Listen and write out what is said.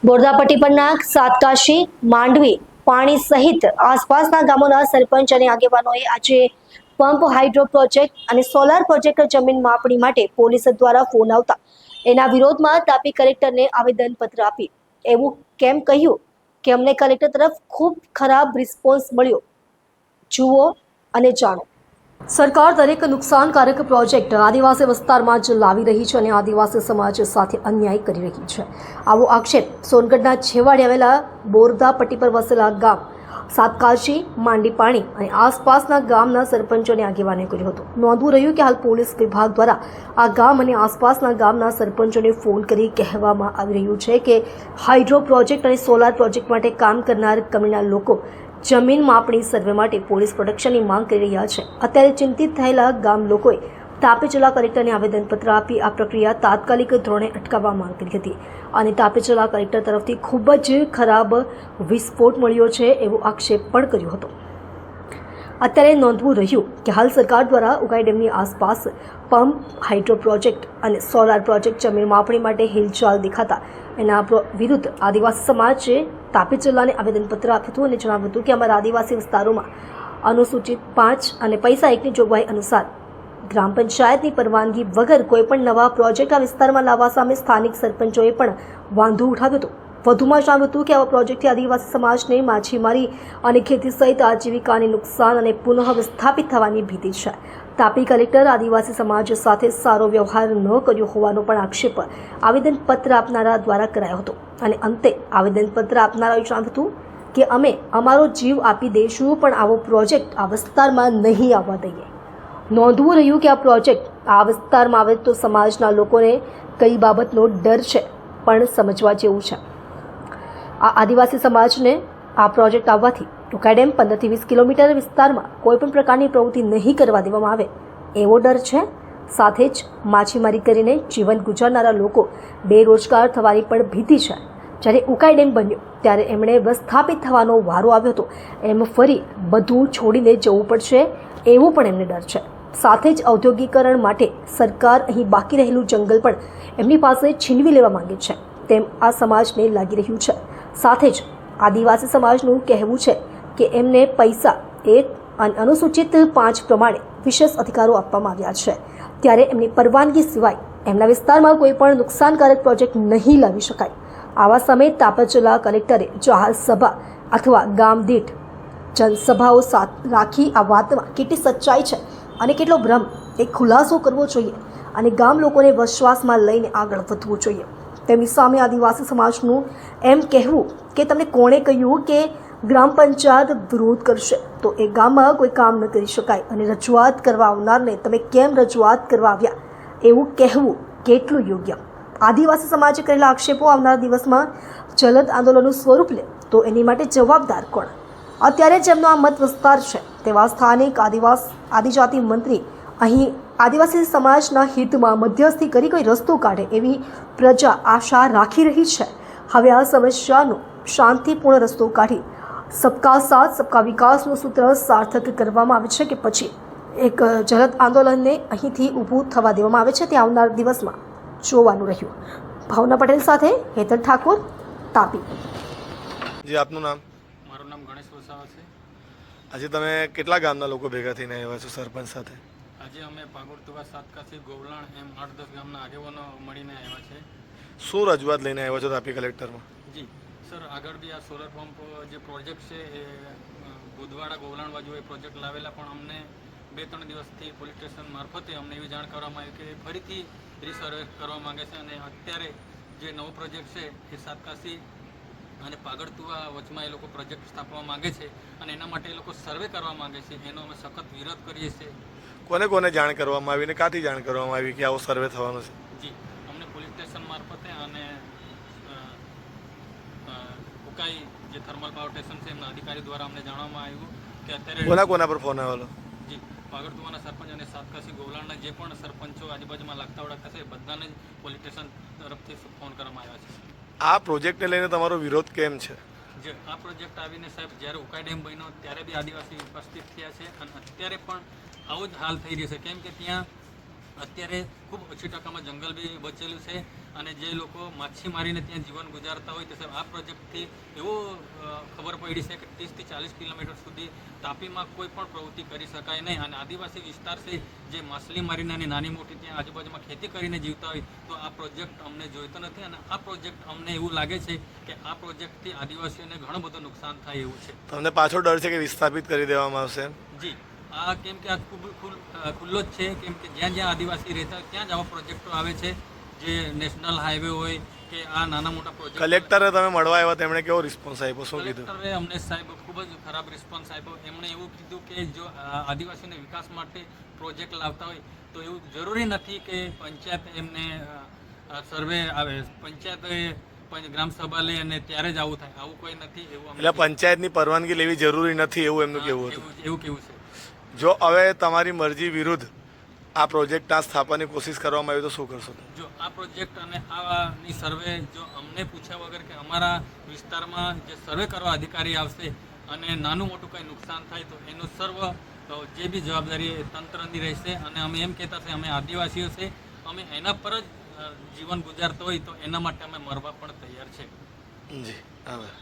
બોરદાપટ્ટી પરના સાતકાશી માંડવી પાણી સહિત આસપાસના ગામોના સરપંચ અને આગેવાનોએ આજે પંપ હાઇડ્રો પ્રોજેક્ટ અને સોલાર પ્રોજેક્ટ જમીન માપણી માટે પોલીસ દ્વારા ફોન આવતા એના વિરોધમાં તાપી કલેક્ટરને આવેદનપત્ર આપી એવું કેમ કહ્યું કે અમને કલેક્ટર તરફ ખૂબ ખરાબ રિસ્પોન્સ મળ્યો, જુઓ અને જાણો। સરકાર દરેક નુકસાનકારક પ્રોજેક્ટ આદિવાસી વિસ્તારમાં જ લાવી રહી છે અને આદિવાસી સમાજ સાથે અન્યાય કરી રહી છે। આવો આક્ષેપ સોનગઢના છેવાડે આવેલા બોરદાપટ્ટી પર વસેલા ગામ સાતકાશી માંડીપાણી અને આસપાસના ગામના સરપંચો અને આગેવાનોએ કર્યો હતો। નોંધવું રહ્યું કે હાલ પોલીસ વિભાગ દ્વારા આ ગામ અને આસપાસના ગામના સરપંચોને ફોન કરી કહેવામાં આવી રહ્યું છે કે હાઇડ્રો પ્રોજેક્ટ અને સોલાર પ્રોજેક્ટ માટે કામ કરનાર કંપનીના લોકો જમીન માપણી સર્વે માટે પોલીસ પ્રોટેક્શનની માંગ કરી રહ્યા છે। અત્યારે ચિંતિત થયેલા ગામ લોકોએ તાપી જિલ્લા કલેક્ટરને આવેદનપત્ર આપી આ પ્રક્રિયા તાત્કાલિક ધોરણે અટકાવવા માંગ કરી હતી અને તાપી જિલ્લા કલેક્ટર તરફથી ખૂબ જ ખરાબ વિસ્ફોટ મળ્યો છે એવો આક્ષેપ પણ કર્યો હતો। અત્યારે નોંધવું રહ્યું કે હાલ સરકાર દ્વારા ઉકાઈ ડેમની આસપાસ પંપ હાઇડ્રો પ્રોજેક્ટ અને સોલાર પ્રોજેક્ટ જમીન માપણી માટે હિલચાલ દેખાતા એના વિરુદ્ધ આદિવાસી સમાજે તાપી જિલ્લાને આવેદનપત્ર આપ્યું હતું અને જણાવ્યું હતું કે અમારા આદિવાસી વિસ્તારોમાં અનુસૂચિત 5 અને પૈસા 1ની જોગવાઈ અનુસાર ગ્રામ પંચાયતની પરવાનગી વગર કોઈપણ નવા પ્રોજેક્ટ આ વિસ્તારમાં લાવવા સામે સ્થાનિક સરપંચોએ પણ વાંધો ઉઠાવ્યો હતો। વધુમાં જણાવ્યું હતું કે આવા પ્રોજેક્ટથી આદિવાસી સમાજને માછીમારી અને ખેતી સહિત આજીવિકાને નુકસાન અને પુનઃ વિસ્થાપિત થવાની ભીતિ છે। તાપી કલેક્ટર આદિવાસી સમાજ સાથે સારો વ્યવહાર ન કર્યો હોવાનો પણ આક્ષેપ આવેદનપત્ર આપનારા દ્વારા કરાયો હતો અને અંતે આવેદનપત્ર આપનારાએ જણાવ્યું હતું કે અમે અમારો જીવ આપી દઈશું પણ આવો પ્રોજેક્ટ આ વિસ્તારમાં નહીં આવવા દઈએ। નોંધવું રહ્યું કે આ પ્રોજેક્ટ આ વિસ્તારમાં આવે તો સમાજના લોકોને કઈ બાબતનો ડર છે પણ સમજવા જેવું છે। આ આદિવાસી સમાજને આ પ્રોજેક્ટ આવવાથી ઉકાઈ ડેમ 15 થી 20 કિલોમીટર વિસ્તારમાં કોઈપણ પ્રકારની પ્રવૃત્તિ નહીં કરવા દેવામાં આવે એવો ડર છે। સાથે જ માછીમારી કરીને જીવન ગુજારનારા લોકો બેરોજગાર થવાની પણ ભીતિ છે। જ્યારે ઉકાઈ ડેમ બન્યો ત્યારે એમણે વિસ્થાપિત થવાનો વારો આવ્યો હતો, એમ ફરી બધું છોડીને જવું પડશે એવો પણ એમને ડર છે। સાથે જ ઔદ્યોગિકરણ માટે સરકાર અહીં બાકી રહેલું જંગલ પણ એમની પાસે છીનવી લેવા માંગે છે તેમ આ સમાજને લાગી રહ્યું છે। સાથે જ આદિવાસી સમાજનું કહેવું છે કે એમને પૈસા 1 અને અનુસૂચિત 5 પ્રમાણે વિશેષ અધિકારો આપવામાં આવ્યા છે, ત્યારે એમની પરવાનગી સિવાય એમના વિસ્તારમાં કોઈ પણ નુકસાનકારક પ્રોજેક્ટ નહીં લાવી શકાય। આવા સમયે તાપી જિલ્લા કલેક્ટરે જાહેર સભા અથવા ગામ દીઠ જનસભાઓ રાખી આ વાતમાં કેટલી સચ્ચાઈ છે અને કેટલો ભ્રમ એ ખુલાસો કરવો જોઈએ અને ગામ લોકોને વિશ્વાસમાં લઈને આગળ વધવું જોઈએ। તેમની સામે આદિવાસી સમાજનું એમ કહેવું કે તમને કોણે કહ્યું કે ગ્રામ પંચાયત વિરોધ કરશે તો એ ગામમાં કોઈ કામ ન કરી શકાય અને રજૂઆત કરવા આવનારને તમે કેમ રજૂઆત કરવા આવ્યા એવું કહેવું કેટલું યોગ્ય? આદિવાસી સમાજે કરેલા આક્ષેપો આવનાર દિવસમાં જલદ આંદોલનનું સ્વરૂપ લે તો એની માટે જવાબદાર કોણ? અત્યારે જેમનો આ મત વિસ્તાર છે તેવા સ્થાનિક આદિજાતિ મંત્રી અહીં આદિવાસી સમાજના હિતમાં મધ્યસ્થી કરી કોઈ રસ્તો કાઢે એવી પ્રજા આશા રાખી રહી છે। હવે આ સમસ્યાનો શાંતિપૂર્ણ રસ્તો કાઢી સબકા સાથ સબકા વિકાસનું સૂત્ર સાર્થક કરવામાં આવે છે કે પછી એક જલદ આંદોલનને અહીંથી ઊભું થવા દેવામાં આવે છે તે આવનાર દિવસમાં જોવાનું રહ્યું। ભાવના પટેલ સાથે હેતલ ઠાકોર, તાપી। જી, આપનું નામ? મારું નામ ગણેશ વસાવા છે। આજે તમે કેટલા ગામના લોકો ભેગા થઈને આવ્યા છો સરપંચ સાથે? આજે અમે પાગોરતુવા સાતકાશી ગોવલાણ એમ 8-10 ગામના આગેવાનો મળીને આવ્યા છે। શું રજૂઆત લઈને આવ્યા છો તાપી કલેક્ટરમાં? જી સર, આગળ બી આ સોલર પંપ જે પ્રોજેક્ટ છે એ બુધવાડા ગોવલાણ બાજુ એ પ્રોજેક્ટ લાવેલા, પણ અમને 2-3 દિવસથી પોલીસ સ્ટેશન મારફતે અમને એવી જાણ કરવામાં આવી કે ફરીથી રીસર્વે કરવા માંગે છે અને અત્યારે જે નવો પ્રોજેક્ટ છે એ સાતકાશી અને પાગડતુવા વચમાં એ લોકો પ્રોજેક્ટ સ્થાપવા માંગે છે અને એના માટે એ લોકો સર્વે કરવા માંગે છે, એનો અમે સખત વિરોધ કરીએ છીએ। કોને કોને જાણ કરવામાં આવી ને ક્યાંથી જાણ કરવામાં આવી કે આવો સર્વે થવાનો છે? જી, અમને પોલીસ સ્ટેશન મારફતે અને ઉકાઈ જે થર્મલ પાવર સ્ટેશન છે એમના અધિકારી દ્વારા અમને જાણવામાં આવ્યું કે અત્યારે કોના પર ફોન આવેલો? જી, પાગડતુવાના સરપંચ અને સાતકાશી ગોવલાણના જે પણ સરપંચો આજુબાજુમાં લાગતા ઓળખતા છે બધાને જ પોલીસ સ્ટેશન તરફથી ફોન કરવામાં આવ્યા છે। આ પ્રોજેક્ટને લઈને તમારો વિરોધ કેમ છે? જે આ પ્રોજેક્ટ આવીને સાહેબ જ્યારે ઉકાઈ ડેમ બન્યો ત્યારે બી આદિવાસી ઉપસ્થિત થયા છે અને અત્યારે પણ આવો જ હાલ થઈ રહ્યો છે, કેમ કે ત્યાં અત્યારે ખૂબ ઓછી ટકામાં જંગલ બી બચેલું છે અને જે લોકો માછીમારીને ત્યાં જીવન ગુજારતા હોય તો સાહેબ આ પ્રોજેક્ટથી એવો ખબર પડી છે કે 30 થી 40 કિલોમીટર સુધી તાપીમાં કોઈ પણ પ્રવૃત્તિ કરી શકાય નહીં. અને આદિવાસી વિસ્તાર છે જે માછલીમારીને અને નાની મોટી ત્યાં આજુબાજુમાં ખેતી કરીને જીવતા હોય તો આ પ્રોજેક્ટ અમને જોઈતો નથી. અને આ પ્રોજેક્ટ અમને એવું લાગે છે કે આ પ્રોજેક્ટથી આદિવાસીઓને ઘણું બધું નુકસાન થાય એવું છે. તમને પાછો ડર છે કે વિસ્થાપિત કરી દેવામાં આવશે? જી, આ કેમ કે આ ખૂબ ખુલ્લો જ છે, કેમ કે જ્યાં જ્યાં આદિવાસી રહેતા હોય ત્યાં જ આવા પ્રોજેક્ટો આવે છે, જે નેશનલ હાઈવે હોય કે આ નાના મોટા પ્રોજેક્ટ. કલેક્ટરે તમે મળવા આવ્યા, તેમણે કેવો રિસ્પોન્સ આપ્યો, શું કીધું? કલેક્ટરે અમને સાહેબ ખૂબ જ ખરાબ રિસ્પોન્સ આપ્યો. એમણે એવું કીધું કે જો આદિવાસીના વિકાસ માટે પ્રોજેક્ટ લાવતા હોય તો એવું જરૂરી નથી કે પંચાયત એમને સર્વે આવે, પંચાયતે ગ્રામસભા લે અને ત્યારે જ આવું થાય, આવું કોઈ નથી. એવું એટલે પંચાયતની પરવાનગી લેવી જરૂરી નથી એવું એમનું કહેવું હતું. એવું કેવું છે. જો હવે તમારી મરજી વિરુદ્ધ આ પ્રોજેક્ટના સ્થાપનની કોશિશ કરવામાં આવી તો શું કરશો? જો આ પ્રોજેક્ટ અને આની સર્વે જો અમને પૂછ્યા વગર કે અમારા વિસ્તારમાં જે સર્વે કરવા અધિકારી આવશે અને નાનું મોટું કંઈ નુકસાન થાય તો એનું સર્વ જે બી જવાબદારી એ તંત્રની રહેશે. અને અમે એમ કહેતા છે અમે આદિવાસીઓ છે, અમે એના પર જ જીવન ગુજારતો હોય તો એના માટે અમે મરવા પણ તૈયાર છે. જી, આભાર.